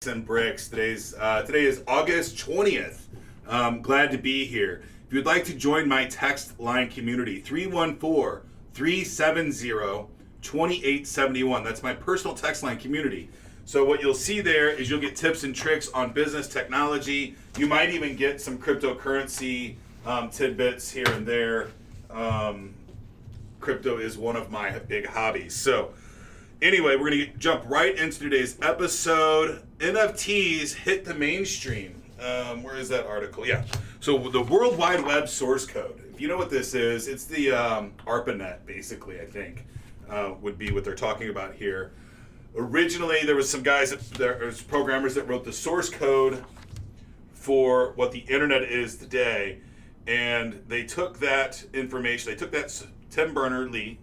And bricks. Today is August 20th. Glad to be here. If you'd like to join my text line community, 314-370-2871. That's my personal text line community. So what you'll see there is you'll get tips and tricks on business technology. You might even get some cryptocurrency tidbits here and there. Crypto is one of my big hobbies. So anyway, we're going to jump right into today's episode. NFTs hit the mainstream. Where is that article? Yeah. So the World Wide Web source code. If you know what this is, it's the ARPANET, basically, I think, would be what they're talking about here. Originally, there was some guys, there was programmers that wrote the source code for what the internet is today, and they took that information, they took that Tim Berners-Lee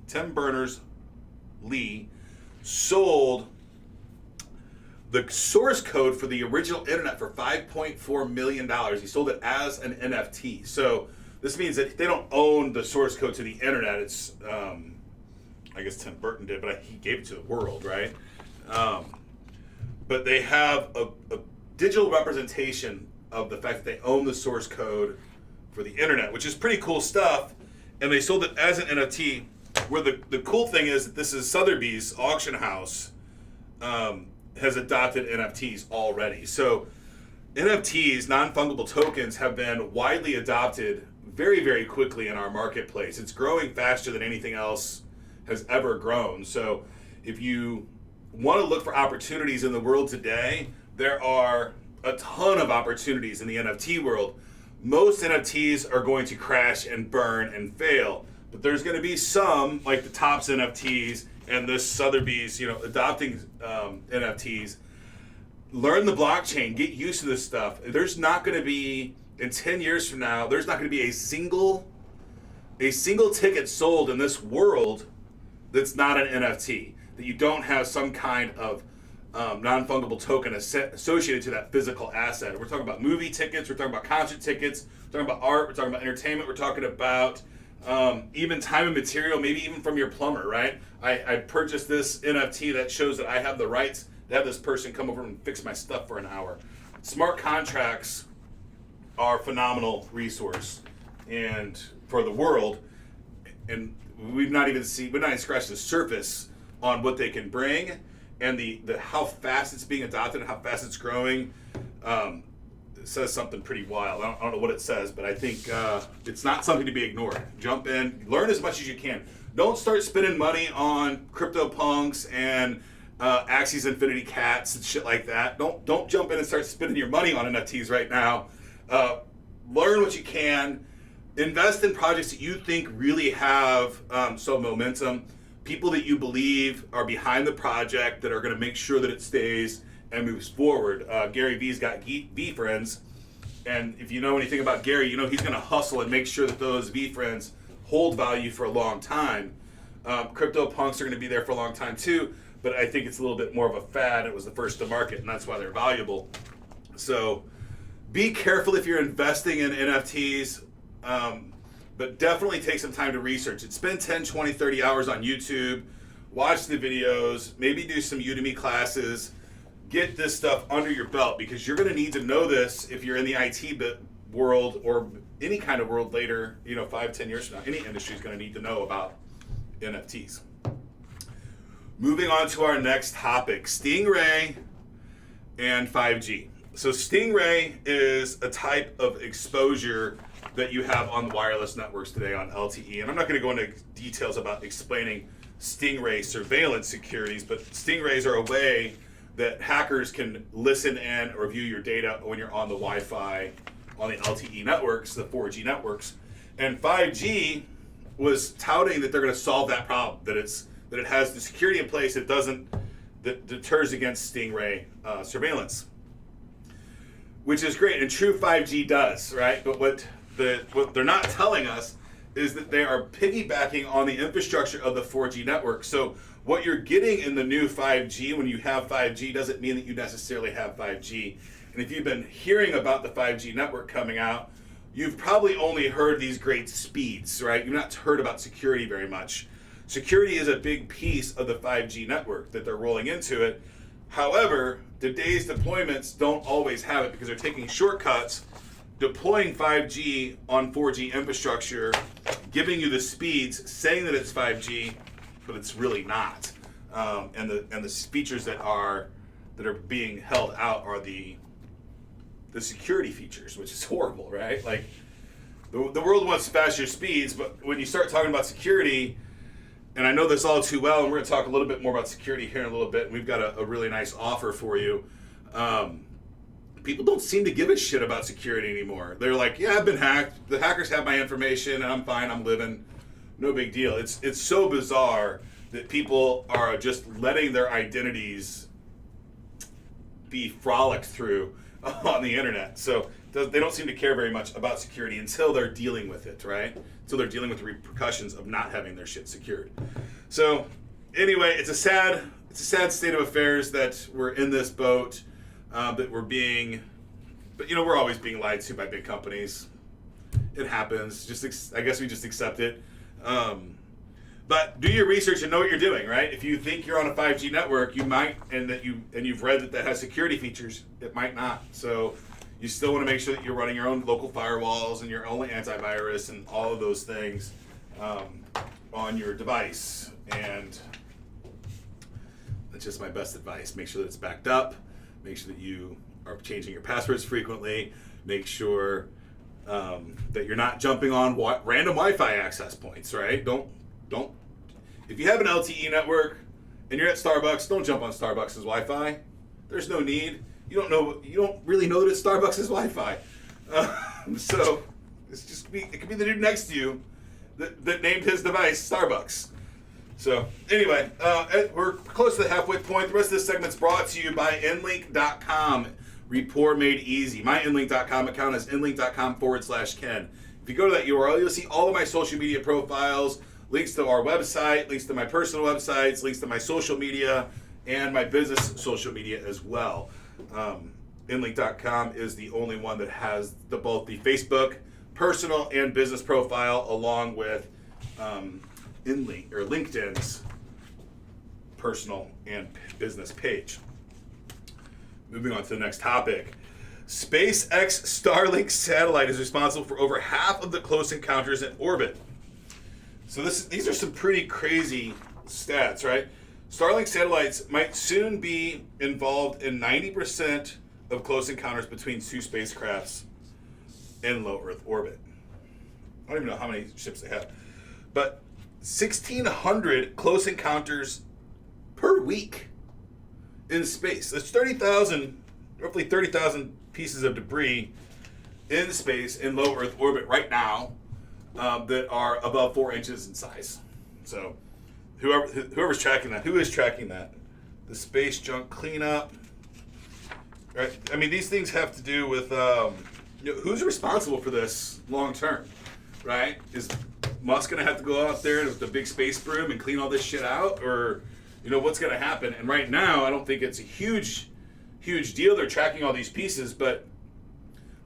sold the source code for the original internet for $5.4 million. He sold it as an NFT. So this means that they don't own the source code to the internet. It's, I guess Tim Burton did, but he gave it to the world, right? But they have a digital representation of the fact that they own the source code for the internet, which is pretty cool stuff. And they sold it as an NFT. Where the cool thing is that this is Sotheby's auction house has adopted NFTs already. So NFTs, non-fungible tokens, have been widely adopted very, very quickly in our marketplace. It's growing faster than anything else has ever grown. So if you want to look for opportunities in the world today, there are a ton of opportunities in the NFT world. Most NFTs are going to crash and burn and fail. But there's going to be some, like the Topps NFTs and this Sotheby's, adopting NFTs. Learn the blockchain. Get used to this stuff. There's not going to be, in 10 years from now, there's not going to be a single ticket sold in this world that's not an NFT, that you don't have some kind of non-fungible token associated to that physical asset. We're talking about movie tickets. We're talking about concert tickets. We're talking about art. We're talking about entertainment. We're talking about even time and material, maybe even from your plumber, right? I purchased this NFT that shows that I have the rights to have this person come over and fix my stuff for an hour. Smart contracts are a phenomenal resource and for the world, and we've not even scratched the surface on what they can bring and the how fast it's being adopted and how fast it's growing. It says something pretty wild. I don't know what it says, but I think it's not something to be ignored. Jump in, learn as much as you can. Don't start spending money on CryptoPunks and Axie's Infinity Cats and shit like that. Don't jump in and start spending your money on NFTs right now. Learn what you can. Invest in projects that you think really have some momentum. People that you believe are behind the project that are going to make sure that it stays and moves forward. Gary V's got V friends, and if you know anything about Gary, you know he's going to hustle and make sure that those V friends hold value for a long time. CryptoPunks are going to be there for a long time too, but I think it's a little bit more of a fad. It was the first to market, and that's why they're valuable. So be careful if you're investing in NFTs, but definitely take some time to research it. Spend 10, 20, 30 hours on YouTube, watch the videos, maybe do some Udemy classes. Get this stuff under your belt, because you're going to need to know this if you're in the IT world or any kind of world later, 5-10 years from now. Any industry is going to need to know about NFTs. Moving on to our next topic, Stringray and 5G. So Stringray is a type of exposure that you have on the wireless networks today on LTE. And I'm not going to go into details about explaining Stringray surveillance securities, but Stingrays are a way that hackers can listen and review your data when you're on the Wi-Fi, on the LTE networks, the 4G networks. And 5G was touting that they're going to solve that problem, that it has the security in place that deters against Stringray surveillance, which is great, and true 5G does, right? But what they're not telling us is that they are piggybacking on the infrastructure of the 4G network. So what you're getting in the new 5G, when you have 5G, doesn't mean that you necessarily have 5G. And if you've been hearing about the 5G network coming out, you've probably only heard these great speeds, right? You've not heard about security very much. Security is a big piece of the 5G network that they're rolling into it. However, today's deployments don't always have it because they're taking shortcuts, deploying 5G on 4G infrastructure, giving you the speeds, saying that it's 5G, but it's really not. And the features that are being held out are the security features, which is horrible, right? Like the world wants faster speeds, but when you start talking about security, and I know this all too well, and we're going to talk a little bit more about security here in a little bit, and we've got a really nice offer for you. People don't seem to give a shit about security anymore. They're like, yeah, I've been hacked. The hackers have my information, and I'm fine. I'm living. No big deal. It's so bizarre that people are just letting their identities be frolicked through on the internet. So they don't seem to care very much about security until they're dealing with it, right? Until they're dealing with the repercussions of not having their shit secured. So anyway, it's a sad state of affairs that we're in this boat, that we're being, but we're always being lied to by big companies. It happens. I guess we just accept it. But do your research and know what you're doing, right? If you think you're on a 5G network, you might, and you've read that has security features, it might not. So you still want to make sure that you're running your own local firewalls and your own antivirus and all of those things on your device. And that's just my best advice. Make sure that it's backed up. Make sure that you are changing your passwords frequently. Make sure that you're not jumping on random Wi-Fi access points, right? Don't. If you have an LTE network and you're at Starbucks, don't jump on Starbucks' Wi-Fi. There's no need. You don't really know that it's Starbucks' Wi-Fi. So it could be the dude next to you that named his device Starbucks. So anyway, we're close to the halfway point. The rest of this segment's brought to you by Inlink.com. Report made easy. My Inlink.com account is Inlink.com/Ken. If you go to that URL, you'll see all of my social media profiles, links to our website, links to my personal websites, links to my social media, and my business social media as well. Inlink.com is the only one that has both the Facebook personal and business profile, along with Inlink or LinkedIn's personal and business page. Moving on to the next topic. SpaceX Starlink satellite is responsible for over half of the close encounters in orbit. So these are some pretty crazy stats, right? Starlink satellites might soon be involved in 90% of close encounters between two spacecrafts in low Earth orbit. I don't even know how many ships they have, but 1,600 close encounters per week in space. There's roughly 30,000 pieces of debris in space in low Earth orbit right now that are above 4 inches in size. So whoever's tracking that, who is tracking that? The space junk cleanup, right? I mean, these things have to do with who's responsible for this long term, right? Is Musk gonna have to go out there with the big space broom and clean all this shit out, or what's gonna happen? And right now, I don't think it's a huge deal. They're tracking all these pieces, but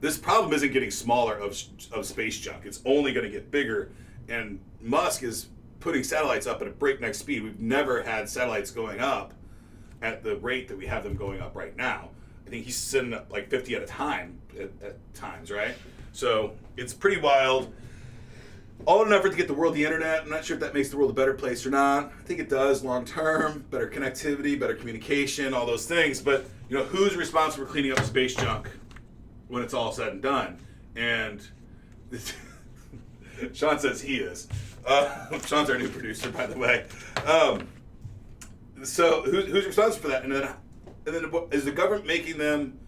this problem isn't getting smaller of space junk. It's only going to get bigger, and Musk is putting satellites up at a breakneck speed. We've never had satellites going up at the rate that we have them going up right now. I think he's sending up like 50 at a time at times, right? So it's pretty wild. All in an effort to get the world the internet. I'm not sure if that makes the world a better place or not. I think it does long term. Better connectivity, better communication, all those things. But who's responsible for cleaning up space junk when it's all said and done? And Sean says he is. Sean's our new producer, by the way. So who's responsible for that? And then is the government making them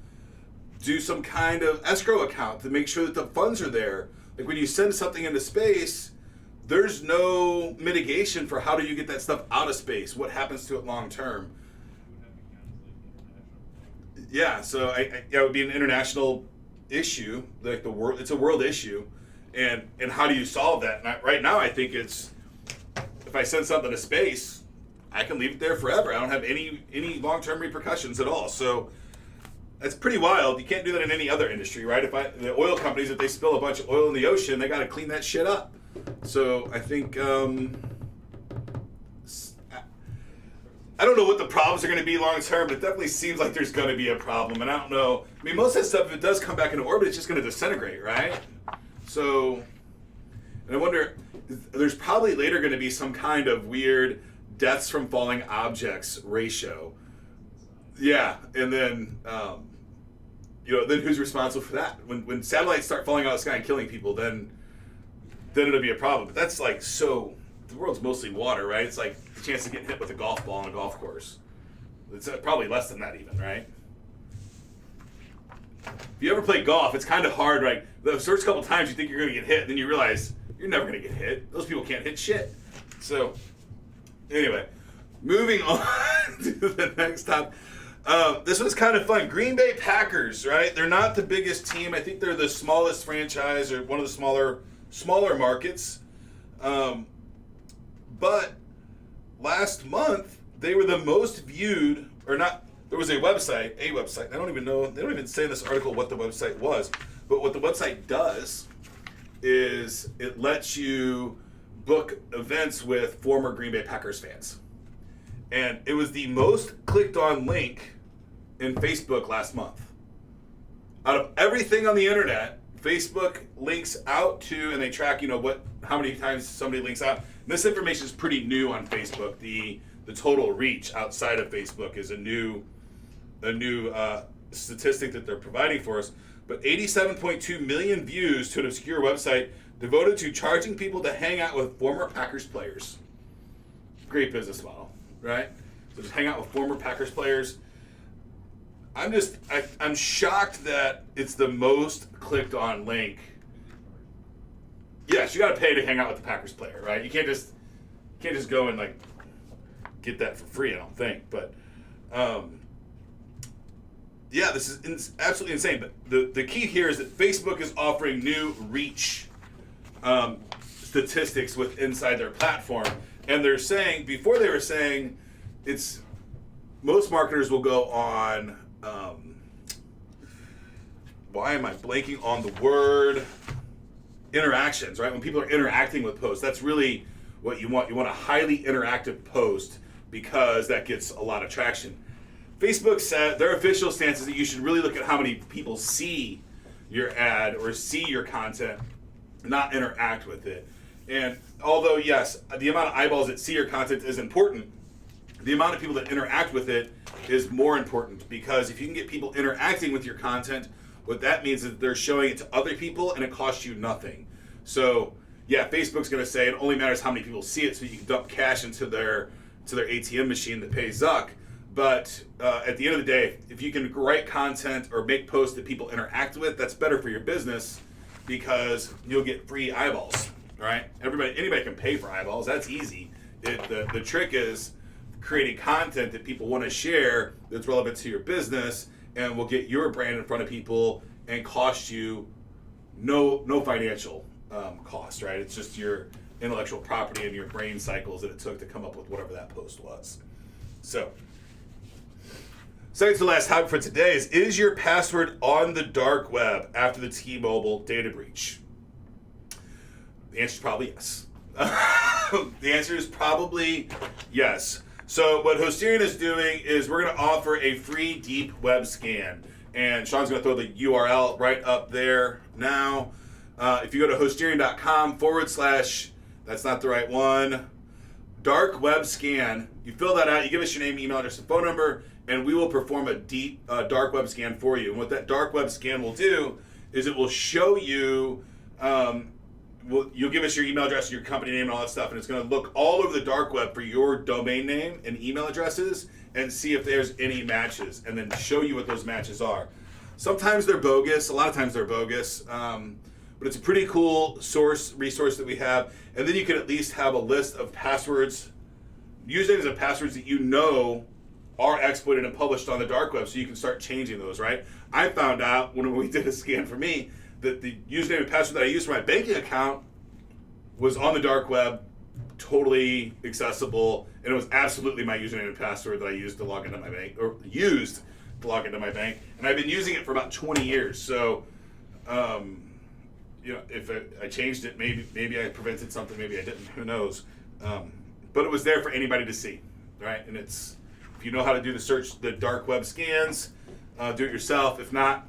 do some kind of escrow account to make sure that the funds are there? Like when you send something into space, there's no mitigation for how do you get that stuff out of space? What happens to it long term? Yeah, so it would be an international issue, like the world. It's a world issue, and how do you solve that? And right now, I think it's if I send something to space, I can leave it there forever. I don't have any long term repercussions at all. So. That's pretty wild. You can't do that in any other industry, right? The oil companies, if they spill a bunch of oil in the ocean, they got to clean that shit up. So I think I don't know what the problems are going to be long term, but it definitely seems like there's going to be a problem. And I don't know. I mean, most of that stuff, if it does come back into orbit, it's just going to disintegrate, right? So, and I wonder, there's probably later going to be some kind of weird deaths from falling objects ratio. Yeah, and then, then who's responsible for that? When satellites start falling out of the sky and killing people, then it'll be a problem. But that's like so. The world's mostly water, right? It's like the chance of getting hit with a golf ball on a golf course. It's probably less than that even, right? If you ever play golf, it's kind of hard, right? The first couple times you think you're going to get hit, then you realize you're never going to get hit. Those people can't hit shit. So, anyway, moving on to the next topic. This one's kind of fun. Greenbay Packers, right? They're not the biggest team. I think they're the smallest franchise or one of the smaller markets. But last month, they were the most viewed, or not, there was a website, I don't even know, they don't even say in this article what the website was, but what the website does is it lets you book events with former Green Bay Packers fans. And it was the most clicked on link in Facebook last month. Out of everything on the internet, Facebook links out to, and they track, how many times somebody links out. And this information is pretty new on Facebook. The total reach outside of Facebook is a new statistic that they're providing for us. But 87.2 million views to an obscure website devoted to charging people to hang out with former Packers players. Great business model, right? So just hang out with former Packers players. I'm shocked that it's the most clicked on link. Yes, you got to pay to hang out with the Packers player, right? You can't just go and like get that for free. I don't think, but yeah, this is absolutely insane. But the key here is that Facebook is offering new reach statistics with inside their platform, and they're saying before they were saying it's most marketers will go on. Why am I blanking on the word? Interactions, right? When people are interacting with posts, that's really what you want. You want a highly interactive post because that gets a lot of traction. Facebook said their official stance is that you should really look at how many people see your ad or see your content, not interact with it. And although, yes, the amount of eyeballs that see your content is important, the amount of people that interact with it is more important, because if you can get people interacting with your content, what that means is that they're showing it to other people and it costs you nothing. So yeah, Facebook's going to say it only matters how many people see it, so you can dump cash into their ATM machine that pays Zuck. But at the end of the day, if you can write content or make posts that people interact with, that's better for your business because you'll get free eyeballs, right? Anybody can pay for eyeballs. That's easy. The trick is creating content that people want to share that's relevant to your business and will get your brand in front of people and cost you no financial cost, right? It's just your intellectual property and your brain cycles that it took to come up with whatever that post was. So, second to last topic for today is your password on the dark web after the T-Mobile data breach? The answer is probably yes. The answer is probably yes. So what Hosterian is doing is we're going to offer a free deep web scan. And Sean's going to throw the URL right up there now. If you go to hosterian.com / that's not the right one, dark web scan, you fill that out, you give us your name, email address, and phone number, and we will perform a deep dark web scan for you. And what that dark web scan will do is it will show you, you'll give us your email address, your company name, and all that stuff, and it's going to look all over the dark web for your domain name and email addresses and see if there's any matches, and then show you what those matches are. Sometimes they're bogus, a lot of times they're bogus, but it's a pretty cool resource that we have. And then you can at least have a list of passwords, usernames and passwords that you know are exploited and published on the dark web, so you can start changing those, right? I found out when we did a scan for me that the username and password that I used for my banking account was on the dark web, totally accessible, and it was absolutely my username and password that I used to log into my bank, and I've been using it for about 20 years. So, if I changed it, maybe I prevented something, maybe I didn't. Who knows? But it was there for anybody to see, right? And it's If you know how to do the dark web scans, do it yourself. If not,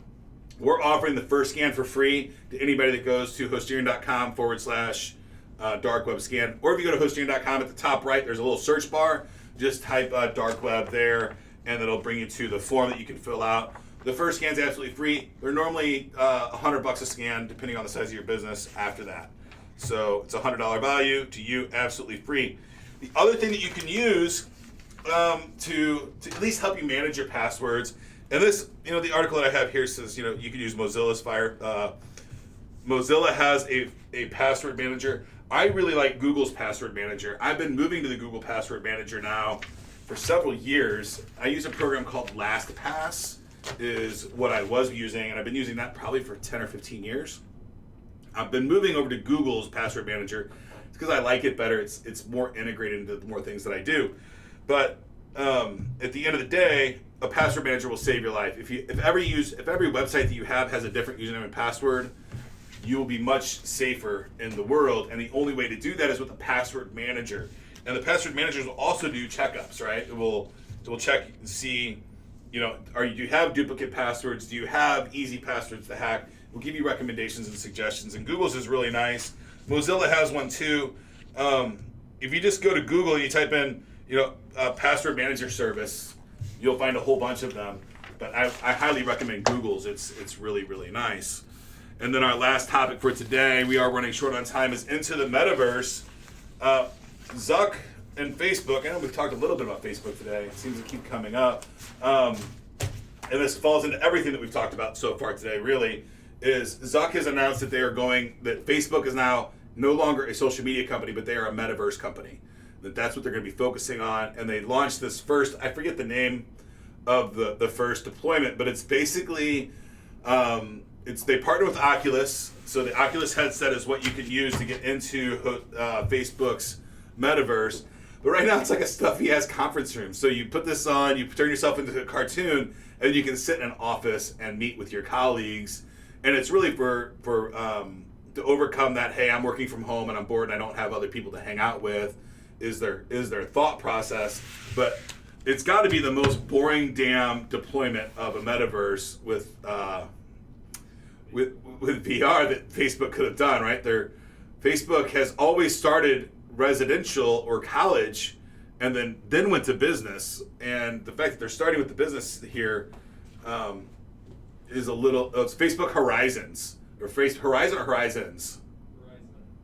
we're offering the first scan for free to anybody that goes to hosterian.com/dark web scan. Or if you go to hosterian.com, at the top right, there's a little search bar. Just type dark web there, and it'll bring you to the form that you can fill out. The first scan's absolutely free. They're normally $100 a scan, depending on the size of your business after that. So it's a $100 value to you, absolutely free. The other thing that you can use to at least help you manage your passwords, and this, the article that I have here says, you can use Mozilla's Mozilla has a password manager. I really like Google's password manager. I've been moving to the Google password manager now for several years. I use a program called LastPass, is what I was using, and I've been using that probably for 10 or 15 years. I've been moving over to Google's password manager because I like it better. It's more integrated into the more things that I do. But at the end of the day, a password manager will save your life. If every website that you have has a different username and password, you will be much safer in the world. And the only way to do that is with a password manager. And the password managers will also do checkups, right? It will check and see, do you have duplicate passwords? Do you have easy passwords to hack? We'll give you recommendations and suggestions. And Google's is really nice. Mozilla has one too. If you just go to Google and you type in, password manager service, you'll find a whole bunch of them. But I highly recommend Google's. It's really, really nice. And then our last topic for today, we are running short on time, is into the metaverse. Zuck and Facebook, I know we've talked a little bit about Facebook today. It seems to keep coming up. And this falls into everything that we've talked about so far today, really, is Zuck has announced that that Facebook is now no longer a social media company, but they are a metaverse company. That's what they're going to be focusing on. And they launched this first, I forget the name of the first deployment, but it's basically, they partner with Oculus. So the Oculus headset is what you could use to get into Facebook's metaverse. But right now it's like a stuffy ass conference room. So you put this on, you turn yourself into a cartoon, and you can sit in an office and meet with your colleagues. And it's really for to overcome that, hey, I'm working from home and I'm bored and I don't have other people to hang out with, is their thought process. But it's got to be the most boring damn deployment of a metaverse with VR that Facebook could have done, right? Facebook has always started residential or college and then went to business. And the fact that they're starting with the business here is a little, it's Facebook Horizons, or Horizon or Horizons?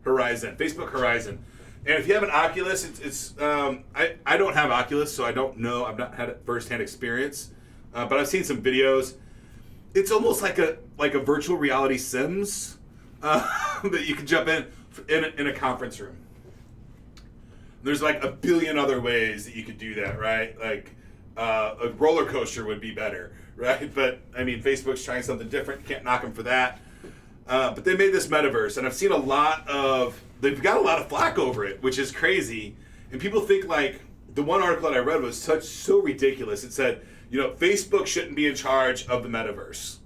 Horizon. Facebook Horizon. And if you have an Oculus, I don't have Oculus, so I don't know. I've not had a firsthand experience, but I've seen some videos. It's almost like a virtual reality Sims that you can jump in a conference room. There's like a billion other ways that you could do that, right? Like a roller coaster would be better, right? But I mean, Facebook's trying something different. You can't knock them for that. But they made this metaverse, and I've seen they've got a lot of flack over it, which is crazy. And people think, like, the one article that I read was so ridiculous. It said, Facebook shouldn't be in charge of the metaverse.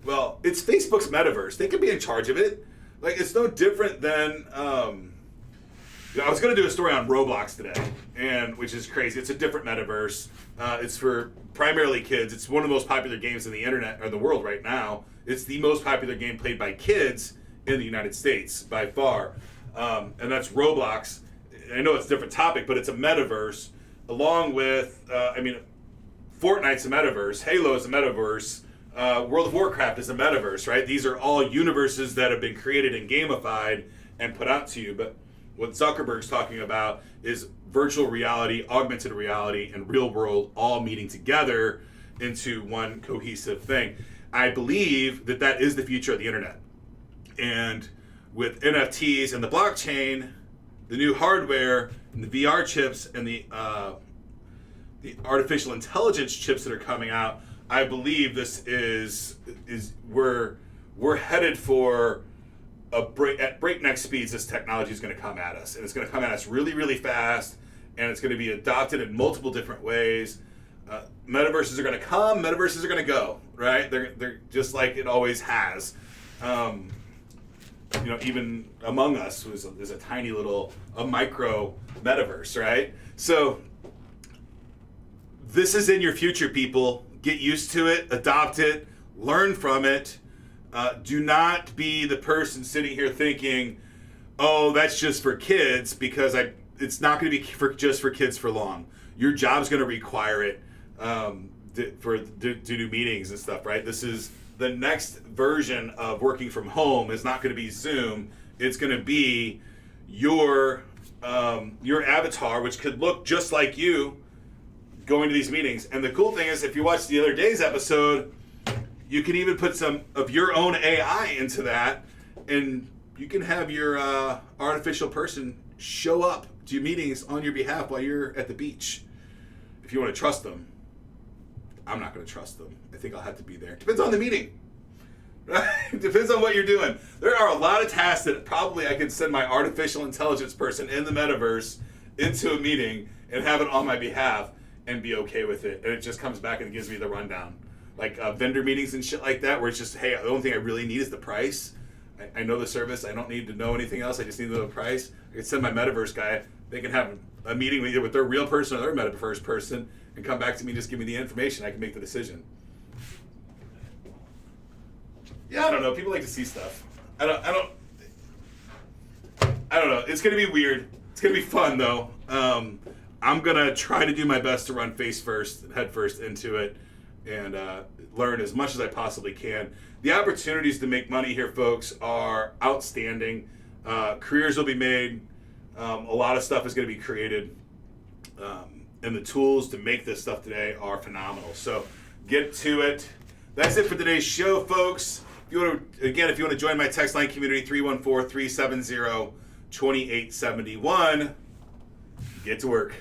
Well, it's Facebook's metaverse. They can be in charge of it. Like, it's no different than, I was going to do a story on Roblox today, which is crazy. It's a different metaverse. It's for primarily kids. It's one of the most popular games in the internet, or the world right now. It's the most popular game played by kids in the United States by far. And that's Roblox. I know it's a different topic, but it's a metaverse along with, Fortnite's a metaverse, Halo is a metaverse, World of Warcraft is a metaverse, right? These are all universes that have been created and gamified and put out to you. But what Zuckerberg's talking about is virtual reality, augmented reality, and real world all meeting together into one cohesive thing. I believe that is the future of the internet. And with NFTs and the blockchain, the new hardware, and the VR chips, and the artificial intelligence chips that are coming out, I believe this we're headed for at breakneck speeds. This technology is going to come at us, and it's going to come at us really, really fast, and it's going to be adopted in multiple different ways. Metaverses are going to come, metaverses are going to go, right? They're just like it always has. Even Among Us is a tiny little, a micro metaverse, right? So this is in your future, people. Get used to it, adopt it, learn from it. Do not be the person sitting here thinking, oh, that's just for kids, because it's not going to be just for kids for long. Your job's going to require it to do meetings and stuff, right? This is the next version of working from home. Is not going to be Zoom. It's going to be your avatar, which could look just like you, going to these meetings. And the cool thing is, if you watch the other day's episode, you can even put some of your own AI into that, and you can have your artificial person show up to your meetings on your behalf while you're at the beach. If you want to trust them. I'm not going to trust them. I think I'll have to be there. Depends on the meeting. Right? Depends on what you're doing. There are a lot of tasks that probably I could send my artificial intelligence person in the metaverse into a meeting and have it on my behalf and be okay with it. And it just comes back and gives me the rundown. Like vendor meetings and shit like that, where it's just, hey, the only thing I really need is the price. I know the service. I don't need to know anything else. I just need to know the price. I can send my metaverse guy. They can have a meeting either with their real person or their metaverse person and come back to me and just give me the information. I can make the decision. Yeah, I don't know. People like to see stuff. I don't know. It's gonna be weird. It's gonna be fun though. I'm gonna try to do my best to run head first into it, and learn as much as I possibly can. The opportunities to make money here, folks, are outstanding. Careers will be made. A lot of stuff is going to be created. And the tools to make this stuff today are phenomenal. So get to it. That's it for today's show, folks. If you want to join my text line community, 314-370-2871, get to work.